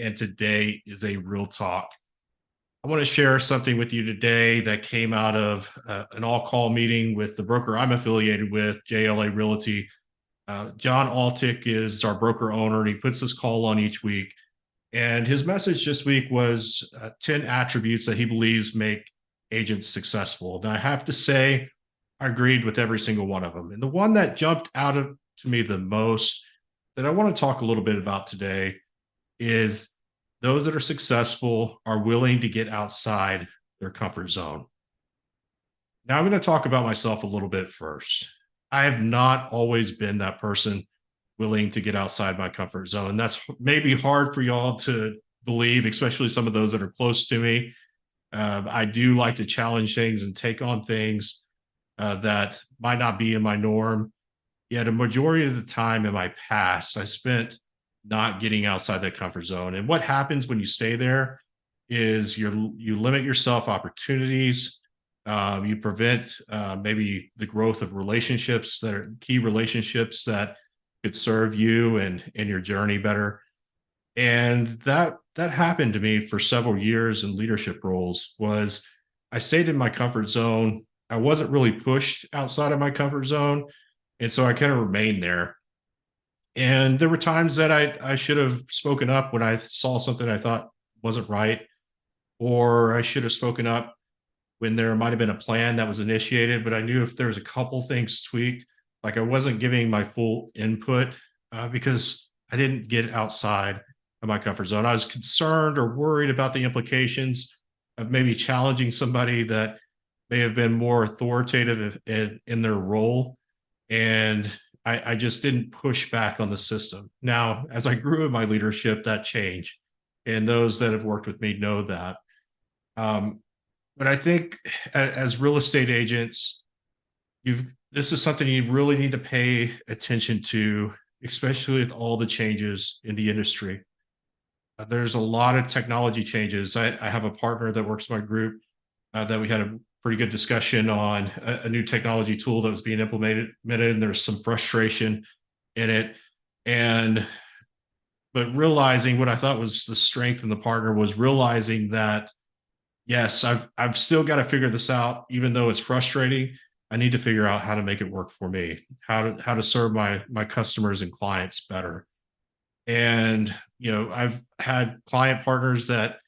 and today is a real talk. I want to share something with you today that came out of an all call meeting with the broker I'm affiliated with, JLA Realty. John Altick is our broker owner, and he puts this call on each week. And his message this week was 10 attributes that he believes make agents successful. And I have to say, I agreed with every single one of them. And the one that jumped out to me the most that I want to talk a little bit about today is those that are successful are willing to get outside their comfort zone. Now, I'm going to talk about myself a little bit first. I have not always been that person willing to get outside my comfort zone. That's maybe hard for y'all to believe, especially some of those that are close to me. I do like to challenge things and take on things that might not be in my norm. Yet a majority of the time in my past, I spent not getting outside that comfort zone. And what happens when you stay there is you limit yourself opportunities. You prevent maybe the growth of relationships that are key relationships that could serve you and your journey better. And that happened to me for several years in leadership roles. Was I stayed in my comfort zone. I wasn't really pushed outside of my comfort zone, and so I kind of remained there. And there were times that I should have spoken up when I saw something I thought wasn't right, or I should have spoken up when there might have been a plan that was initiated, but I knew if there was a couple things tweaked, like I wasn't giving my full input because I didn't get outside of my comfort zone. I was concerned or worried about the implications of maybe challenging somebody that may have been more authoritative in their role. And I just didn't push back on the system. Now, as I grew in my leadership, that changed. And those that have worked with me know that. But I think as real estate agents, this is something you really need to pay attention to, especially with all the changes in the industry. There's a lot of technology changes. I have a partner that works in my group that we had a pretty good discussion on a new technology tool that was being implemented, and there's some frustration in it. But realizing what I thought was the strength in the partner was realizing that, yes, I've still got to figure this out, even though it's frustrating. I need to figure out how to make it work for me, how to serve my customers and clients better. And I've had client partners that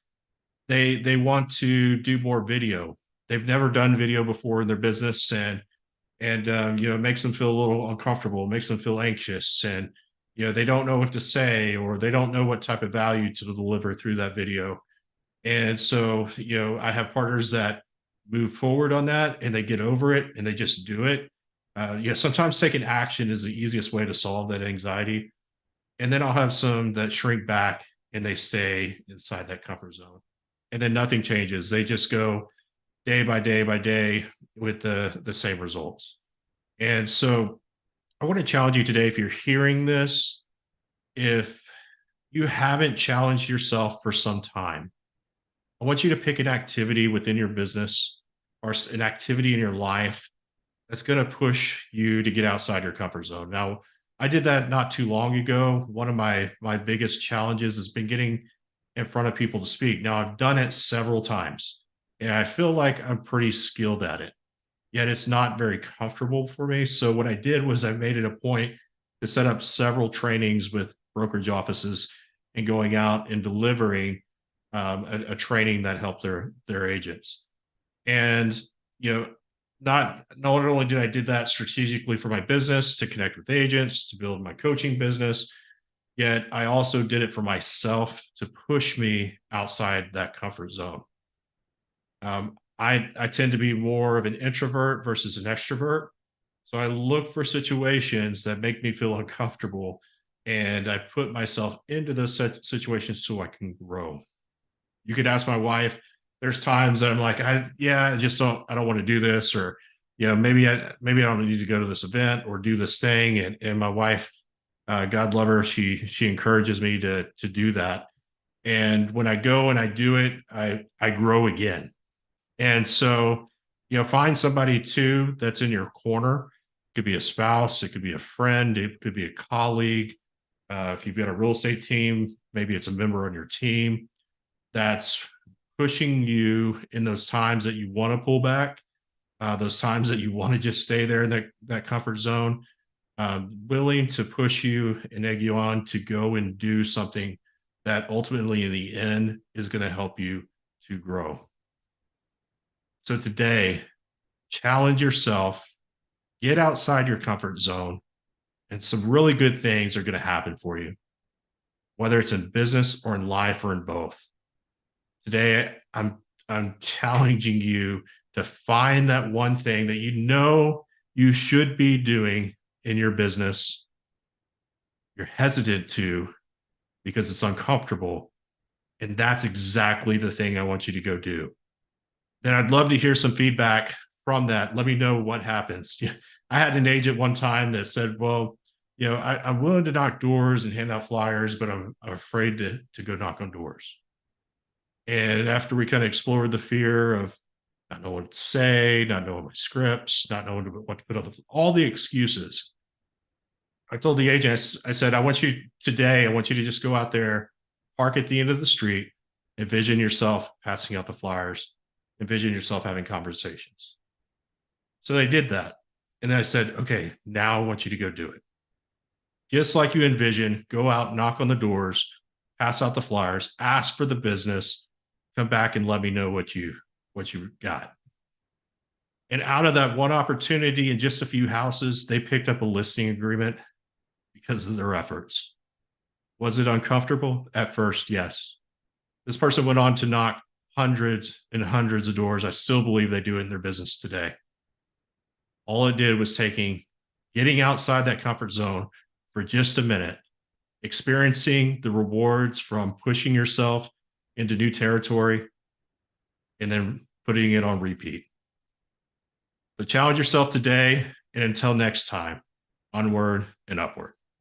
they want to do more video. They've never done video before in their business, and it makes them feel a little uncomfortable, makes them feel anxious, and they don't know what to say, or they don't know what type of value to deliver through that video. And so I have partners that move forward on that, and they get over it, and they just do it. Sometimes taking action is the easiest way to solve that anxiety. And then I'll have some that shrink back and they stay inside that comfort zone, and then nothing changes. They just go day by day by day with the same results. And so I want to challenge you today, if you're hearing this, if you haven't challenged yourself for some time, I want you to pick an activity within your business or an activity in your life that's going to push you to get outside your comfort zone. Now, I did that not too long ago. One of my biggest challenges has been getting in front of people to speak. Now, I've done it several times, and I feel like I'm pretty skilled at it, yet it's not very comfortable for me. So what I did was I made it a point to set up several trainings with brokerage offices and going out and delivering a training that helped their agents. And not only did I did that strategically for my business to connect with agents, to build my coaching business, yet I also did it for myself to push me outside that comfort zone. I tend to be more of an introvert versus an extrovert. So I look for situations that make me feel uncomfortable, and I put myself into those situations so I can grow. You could ask my wife. There's times that I'm like, I don't want to do this, or maybe I don't need to go to this event or do this thing. And my wife, God love her, she encourages me to do that. And when I go and I do it, I grow again. And so, find somebody too that's in your corner. It could be a spouse, it could be a friend, it could be a colleague. If you've got a real estate team, maybe it's a member on your team that's pushing you in those times that you want to pull back, those times that you want to just stay there in that comfort zone, willing to push you and egg you on to go and do something that ultimately in the end is going to help you to grow. So today, challenge yourself, get outside your comfort zone, and some really good things are going to happen for you, whether it's in business or in life or in both. Today, I'm challenging you to find that one thing that you know you should be doing in your business. You're hesitant to because it's uncomfortable. And that's exactly the thing I want you to go do. Then I'd love to hear some feedback from that. Let me know what happens. I had an agent one time that said, well, I'm willing to knock doors and hand out flyers, but I'm afraid to go knock on doors. And after we kind of explored the fear of not knowing what to say, not knowing my scripts, not knowing what to put on all the excuses, I told the agent, I said, I want you to just go out there, park at the end of the street, envision yourself passing out the flyers, envision yourself having conversations. So they did that. And I said, okay, now I want you to go do it. Just like you envision, go out, knock on the doors, pass out the flyers, ask for the business, come back and let me know what you got. And out of that one opportunity in just a few houses, they picked up a listing agreement because of their efforts. Was it uncomfortable? At first, yes. This person went on to knock hundreds and hundreds of doors. I still believe they do it in their business today. All it did was getting outside that comfort zone for just a minute, experiencing the rewards from pushing yourself into new territory, and then putting it on repeat. So challenge yourself today, and until next time, onward and upward.